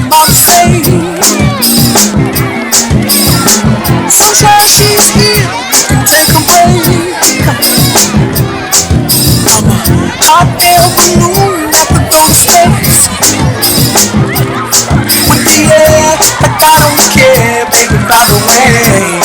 about to say. Sunshine, she's here, can take a break. I'm a hot air balloon that could go to space. With the air, like I don't care, baby, by the way.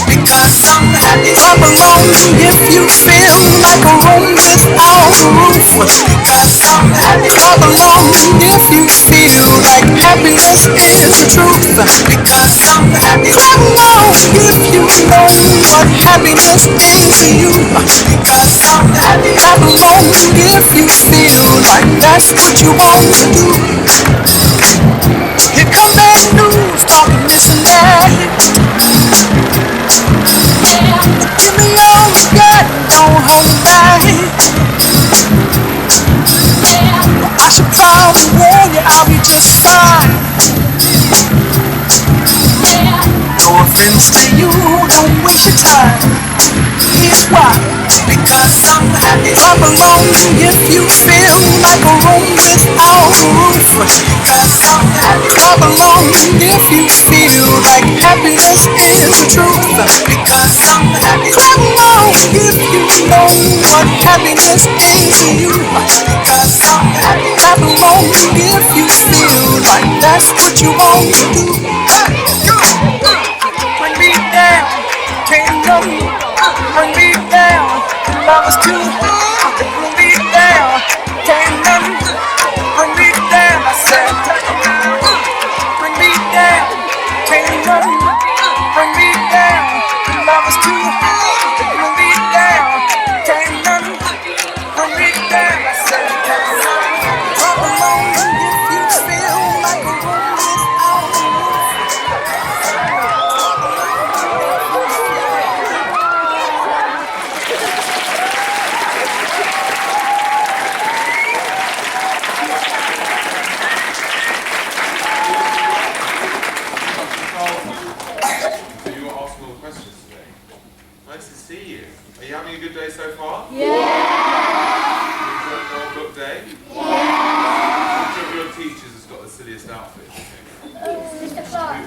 Because I'm happy. Clap along if you feel like a room without a roof. Because I'm happy. Clap along if you feel like happiness is the truth. Because I'm happy. Clap along if you know what happiness means to you. Because I'm happy. Clap along if you feel like that's what you want to do. Here come bad news, talking this and that. Give me all you got, don't hold it back. I should probably warn you, I'll be just fine. No offense to you, don't waste your time. Here's why. Because I'm happy. Clap along if you feel like a room without a roof. Because I'm happy. Clap along if you feel like happiness is the truth. Because I'm happy. Clap along if you know what happiness means to you. Because I'm happy. Clap along if you feel like that's what you want to do. Bring me down, can't nothing bring me down. Love is too hard to bring me down. Can't nothing bring me down. I said, bring me down. Can't nothing bring me down. Love is too hard to bring me down. Can't nothing bring me down. I said, come along if you feel like a room without a roof. Nice to see you. Are you having a good day so far? Yeah. You enjoying your book day? Yeah. Which of your teachers has got the silliest outfit? Mr. Clark.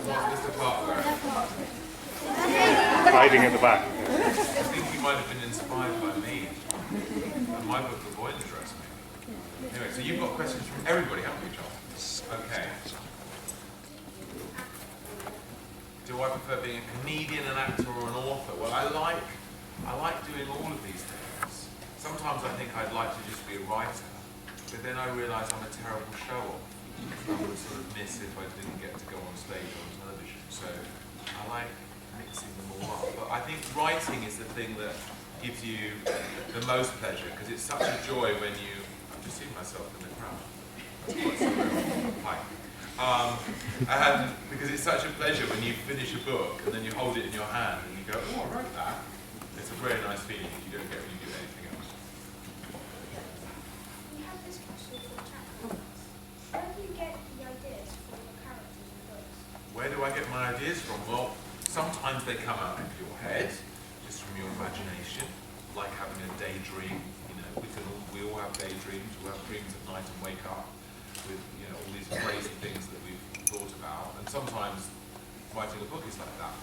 Mr. Clark. Hiding at the back. I think you might have been inspired by me. And my book will go interest me. Anyway, so you've got questions from everybody, haven't you, John? Okay. Do I prefer being a comedian, an actor, or an author? Well, I like doing all of these things. Sometimes I think I'd like to just be a writer, but then I realise I'm a terrible show-off. I would sort of miss if I didn't get to go on stage or on television. So I like mixing them all up. But I think writing is the thing that gives you the most pleasure, because it's such a joy when you... I've just seen myself in the crowd. That's quite surreal. Hi. Because it's such a pleasure when you finish a book and then you hold it in your hand and you go, oh, I wrote that. It's a very nice feeling that you don't get when you do anything else. We have this question from chat. Where do you get the ideas for your characters and books? Where do I get my ideas from? Well, sometimes they come out of your head, just from your imagination, like having a daydream. You know, we all have daydreams. We have dreams at night and wake up with all these crazy things that we've thought about, and sometimes writing a book is like that.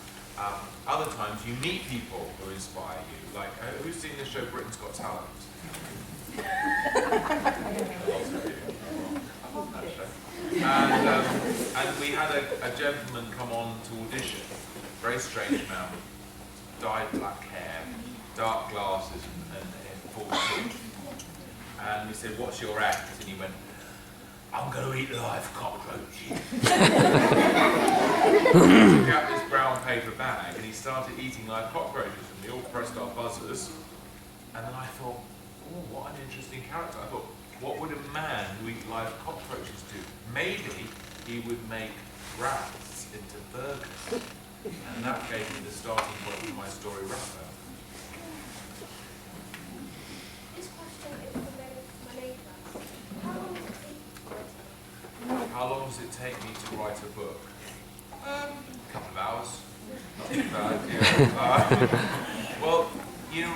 Other times you meet people who inspire you, like who's seen the show Britain's Got Talent? And we had a gentleman come on to audition, very strange man, dyed black hair, dark glasses and full suit. And we said, what's your act? And he went, I'm going to eat live cockroaches. He took out this brown paper bag and he started eating live cockroaches, and we all pressed our buzzers. And then I thought, oh, what an interesting character. I thought, what would a man who eats live cockroaches do? Maybe he would make rats into burgers. And that gave me the starting point of my story wrapper. This question is from my neighbour. How long does it take me to write a book? A couple of hours. Not too bad, yeah. Well, You know,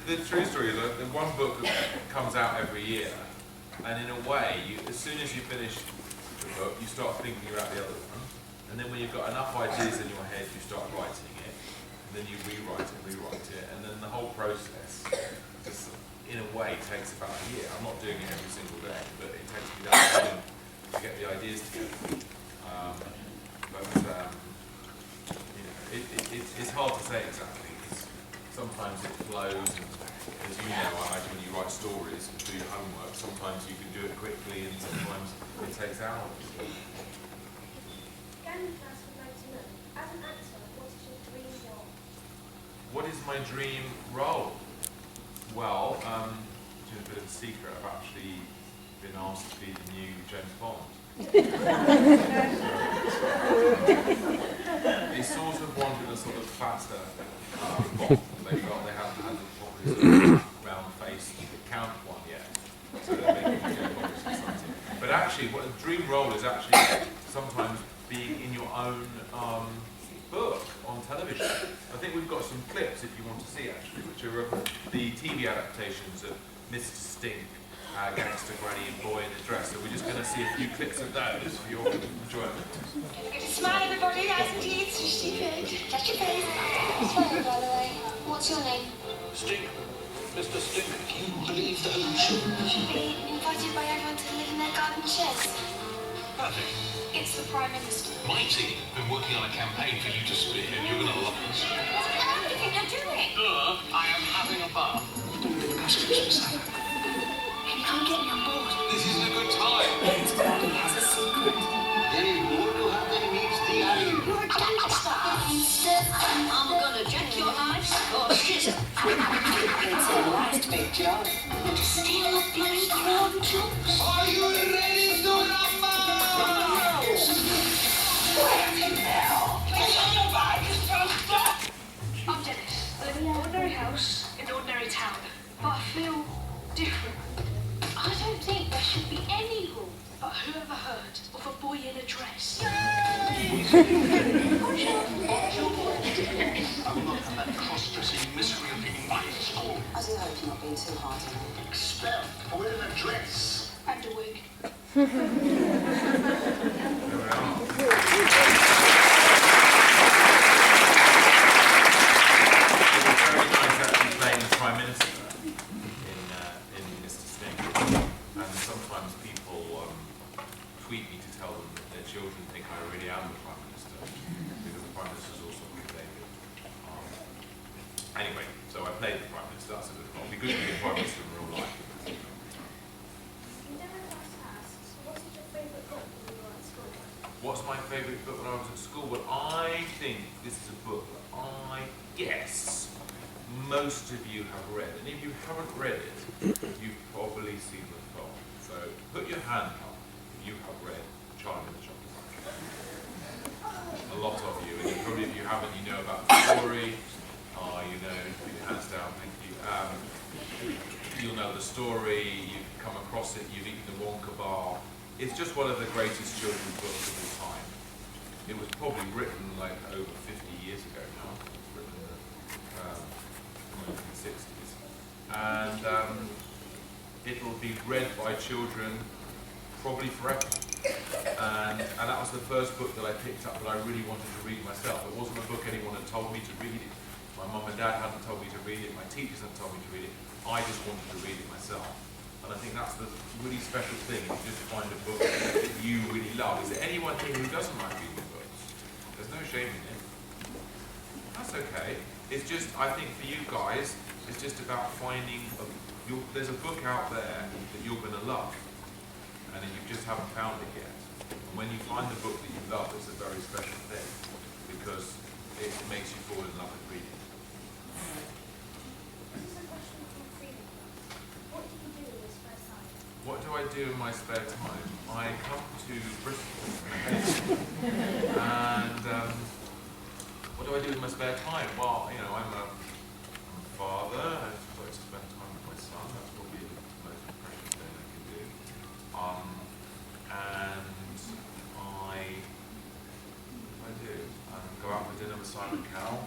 the true story is that the one book comes out every year, and in a way, as soon as you finish the book, you start thinking about the other one, and then when you've got enough ideas in your head, you start writing it, and then you rewrite it, and then the whole process, just in a way, takes about a year. I'm not doing it every single day, but it takes me that time to get the ideas together. It's hard to say exactly. Sometimes it flows, and as you know, I imagine when you write stories and do your homework, sometimes you can do it quickly and sometimes it takes hours. Gandhi class would like to know, as an actor, what is your dream role? What is my dream role? Well, which is a bit of a secret, I've actually been asked to be the new James Bond. They sort of wanted a sort of faster Bond. They felt they hadn't had the proper round face count one yet. So they're making James Bond exciting. But actually, what a dream role is actually sometimes being in your own book on television. I think we've got some clips, if you want to see actually, which are the TV adaptations of Mr. Stink, Gangster Granny and Boy in a Dress. So we're just going to see a few clips of those for your enjoyment. Smile, everybody, eyes and teeth. Stupid. Touch your face. Sorry, by the way. What's your name? Stink. Mr. Stink. Can you believe that you should Be invited by everyone to live in their garden sheds. Perfect. It's the Prime Minister. My team have been working on a campaign for you to spit in. You're going to love this. What do you think you're doing? I am having a bath. You can't get me on board. This isn't a good time. It's Granny has a secret. You're a gangster. I'm gonna jack your eyes or shit. It's a last big job. Steal a bloody crown jokes. Are you ready to rumble? Where have you now? It's on your back. It's just up. I'm Dennis. I live in an ordinary house in an ordinary town. But I feel different. I don't think there should be any rule. But who ever heard of a boy in a dress? I will not have that cross-dressing misery of being back at school. I do hope you're not being too hard on him. Expelled for wearing a dress. And a wig. There we are. It's very nice actually playing the Prime Minister in Mr. Stink. And sometimes people tweet me to tell them that their children think I really am the Prime Minister, because the Prime Minister is also King David. Anyway, so I played the Prime Minister. That's a good role. It'd be good to be a Prime Minister in real life. What's my favourite book when I was at school? Well, I think this is a book that I guess most of you have read. And if you haven't read it, you've probably seen the film. So put your hand up if you have read Charlie and the Chocolate Factory. A lot of you, and probably if you haven't, you know about the story. You know, put your hands down, thank you. You'll know the story, you've come across it, you've eaten the Wonka bar. It's just one of the greatest children's books of all time. It was probably written like over 50 years ago now. It was written in the 1960s. And it'll be read by children probably forever. And that was the first book that I picked up that I really wanted to read myself. It wasn't a book anyone had told me to read it. My mum and dad hadn't told me to read it. My teachers hadn't told me to read it. I just wanted to read it myself. And I think that's the really special thing, if you just find a book that you really love. Is there anyone here who doesn't like reading books? There's no shame in it. That's okay. It's just, I think for you guys, it's just about finding, there's a book out there that you're going to love. And you just haven't found it yet. And when you find the book that you love, it's a very special thing. Because it makes you fall in love with reading. This is a question from Freedom. What do you do in your spare time? What do I do in my spare time? I come to Bristol and what do I do in my spare time? Well, you know, I'm a father. I try to spend time with my son. That's probably the most precious thing I can do. And what do? Go out for dinner with Simon Cowell.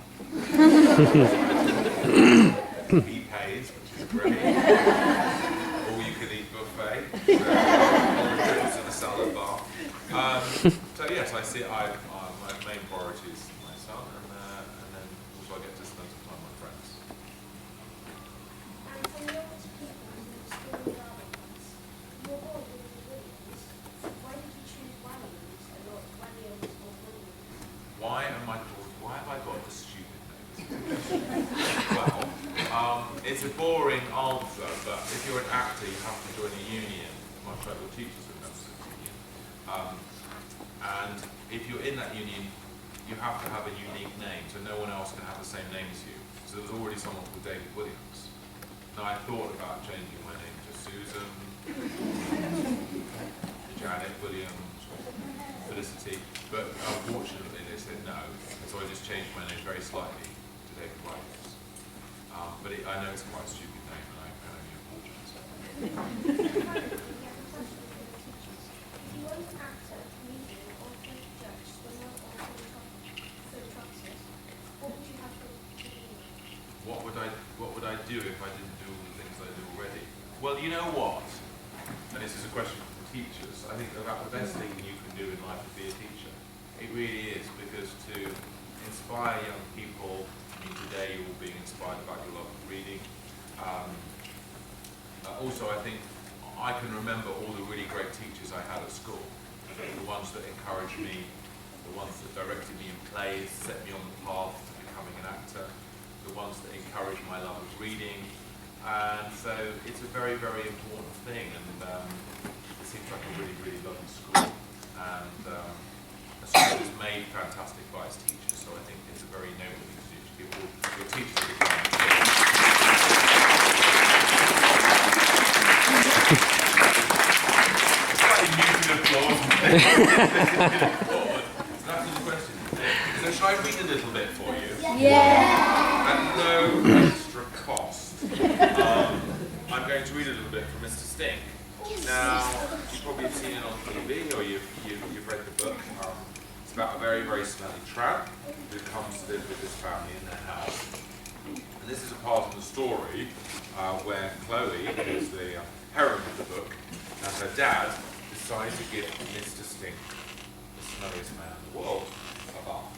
He pays, which is great. All you can eat buffet. All the drinks and a salad bar. So yes, I see. My main priority is my son, and then also I get to spend some time with my friends. And from your people who school developments, your boy was Williams. Why did you choose Walliams and not Walliams or Williams? Why have I got the stupid names? Well, it's a boring answer, but if you're an actor, you have to join a union, much like your teachers are members of the union. And if you're in that union, you have to have a unique name, so no one else can have the same name as you. So there was already someone called David Williams. Now I thought about changing my name to Susan, Janet Williams, Felicity, but unfortunately they said no, and so I just changed my name very slightly to David Williams. But I know it's quite a stupid name, and I can only apologise. If you weren't an actor, comedian, or French judge, swimmer, or philanthropist, what would you have to do? What would I do if I didn't do all the things I do already? Well, you know what? And this is a question for teachers. I think about the best thing you can do in life is be a teacher. It really is, because to inspire young people, I mean, today you're all being inspired about your love of reading. Also, I think I can remember all the really great teachers I had at school. The ones that encouraged me, the ones that directed me in plays, set me on the path to becoming an actor, the ones that encouraged my love of reading. And so it's a very, very important thing, and it seems like a really, really lovely school. And the school is made fantastic by its teachers, so I think it's a very noble thing to do to give all your teachers a big round of applause. Slightly muted applause. That's the question. So shall I read a little bit for you? Yeah. At no extra cost. I'm going to read a little bit from Mr. Stink. Now, you probably have seen it on TV, or you've read the book. It's about a very, very smelly tramp who comes to live with his family in their house. And this is a part of the story where Chloe, who's the heroine of the book, and her dad decide to give Mr. Stink, the smelliest man in the world, a bath.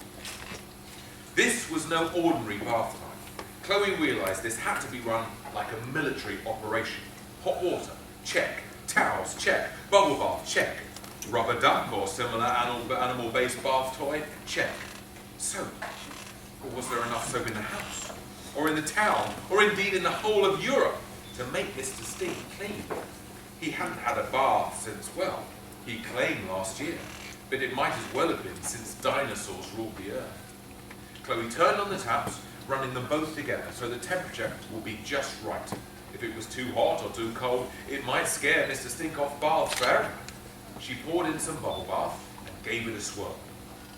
This was no ordinary bath time. Chloe realised this had to be run like a military operation. Hot water, check. Towels, check. Bubble bath, check. Rubber duck or similar animal-based bath toy, check. Soap. Or was there enough soap in the house? Or in the town? Or indeed in the whole of Europe to make Mr. Stink clean? He hadn't had a bath since, well, he claimed last year. But it might as well have been since dinosaurs ruled the earth. Chloe turned on the taps, running them both together so the temperature will be just right. If it was too hot or too cold, it might scare Mr. Stink off baths forever. She poured in some bubble bath and gave it a swirl.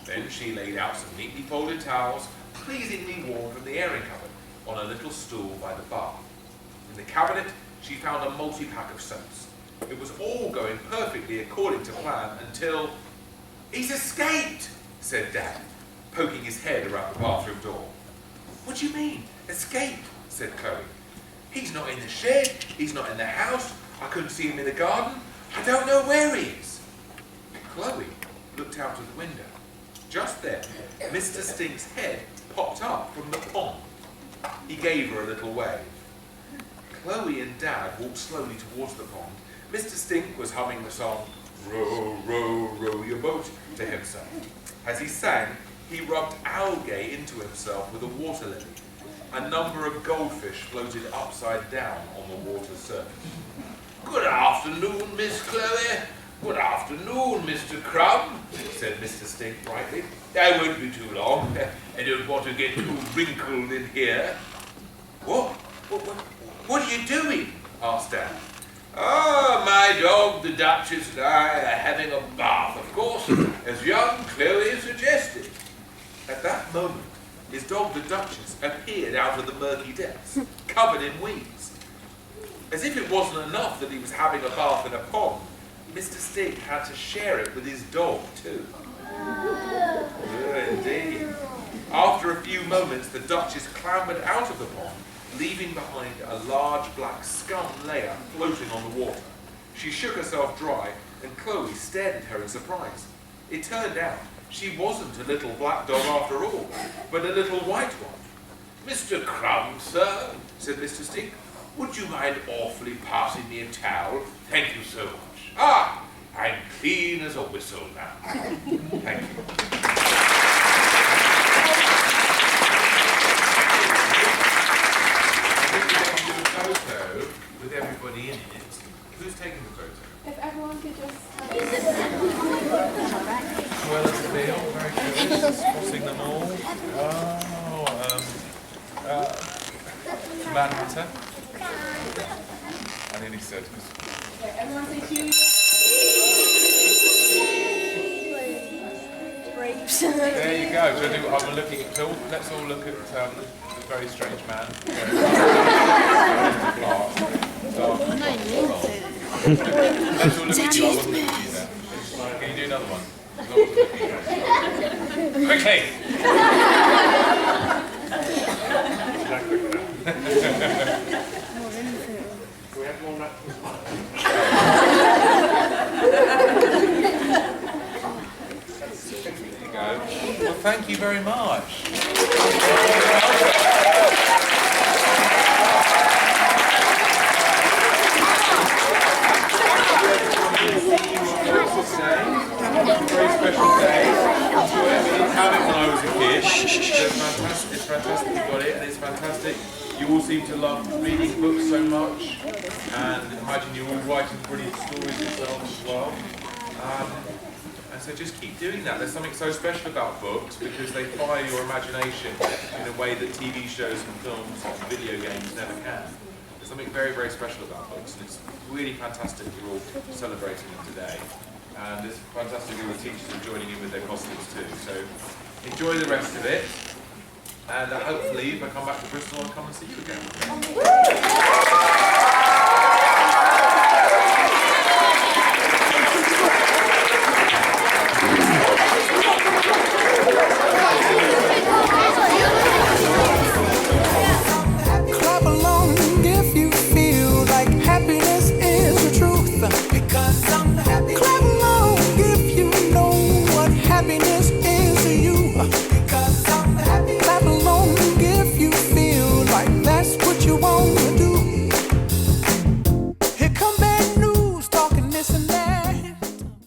Then she laid out some neatly folded towels, pleasingly warm from the airing cupboard, on a little stool by the bar. In the cabinet, she found a multi-pack of soaps. It was all going perfectly according to plan until... "He's escaped," said Dad, poking his head around the bathroom door. "What do you mean, escaped?" said Chloe. "He's not in the shed, he's not in the house, I couldn't see him in the garden, I don't know where he is." Chloe looked out of the window. Just then, Mr. Stink's head popped up from the pond. He gave her a little wave. Chloe and Dad walked slowly towards the pond. Mr. Stink was humming the song, "Row, row, row your boat," to himself. As he sang, he rubbed algae into himself with a water lily. A number of goldfish floated upside down on the water's surface. "Good afternoon, Miss Chloe. Good afternoon, Mr. Crumb," said Mr. Stink brightly. "I won't be too long. I don't want to get too wrinkled in here." What are you doing?" asked Dad. "Oh, my dog, the Duchess, and I are having a bath, of course, as young Chloe suggested." At that moment, his dog, the Duchess, appeared out of the murky depths, covered in weeds. As if it wasn't enough that he was having a bath in a pond, Mr. Stink had to share it with his dog, too. Indeed. After a few moments, the Duchess clambered out of the pond leaving behind a large black scum layer floating on the water. She shook herself dry, and Chloe stared at her in surprise. It turned out she wasn't a little black dog after all, but a little white one. "Mr. Crumb, sir," said Mr. Stink, "would you mind awfully passing me a towel? Thank you so much. Ah, I'm clean as a whistle now. Thank you." Photo with everybody in it. Who's taking the photo? If everyone could just... Well, it's a deal. Very good. Spotting them all. Mad Hatter. I nearly said. Everyone say huge. Grapes. There you go. I'm looking at Phil. Let's all look at the very strange man. Let's all look at you. I wasn't looking at you there. Can you do another one? Quickly! Do we have more natural There you go. Well, thank you very much. Very special day. I didn't have it when I was a kid. It's fantastic you got it, and it's fantastic. You all seem to love reading books so much, and imagine you're all writing brilliant stories yourselves as well. And so just keep doing that. There's something so special about books because they fire your imagination in a way that TV shows and films and video games never can. There's something very, very special about books, and it's really fantastic you're all celebrating them today. And it's fantastic all the teachers are joining in with their costumes too. So enjoy the rest of it, and hopefully if I come back to Bristol I'll come and see you again.